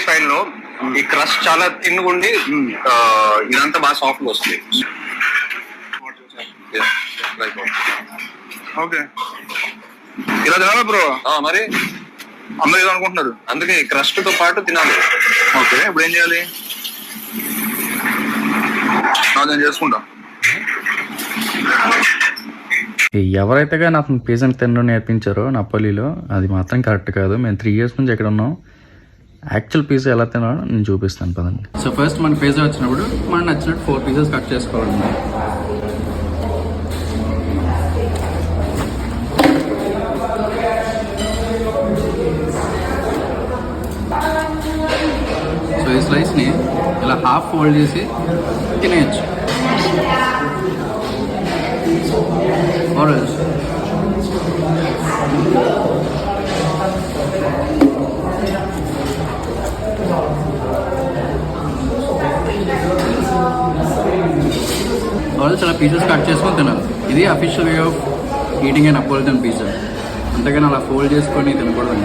స్టైల్లో ఈ క్రస్ట్ చాలా తిన్నుకుండి ఇదంతా బాగా సాఫ్ట్ గా వస్తుంది. ఓకే, ఇలా తినాలి బ్రో. మరి అందరూ ఏదో అనుకుంటున్నారు, అందుకే క్రస్ట్ తో పాటు తినాలి. ఓకే, ఇప్పుడు ఏం చేయాలి? నేను చేసుకుంటా. ఎవరైతే కానీ అతను పిజ్జాని తినడం నేర్పించారో నపోలీలో అది మాత్రం కరెక్ట్ కాదు. మేము 3 years నుంచి ఎక్కడ ఉన్నాం. యాక్చువల్ పిజ్జా ఎలా తినాలో నేను చూపిస్తాను పదండి. సో ఫస్ట్ మన పిజ్జా వచ్చినప్పుడు మనకు నచ్చినట్టు 4 pieces కట్ చేసుకోవాలి. సో ఈ స్లైస్ని ఇలా హాఫ్ ఫోల్డ్ చేసి తినేయచ్చు. ఆరెంజ్ చాలా పీసెస్ కట్ చేసుకొని తినాలి. ఇది official way of eating a Neapolitan pizza. అంతేగాని అలా ఫోల్డ్ చేసుకొని తినకూడదు.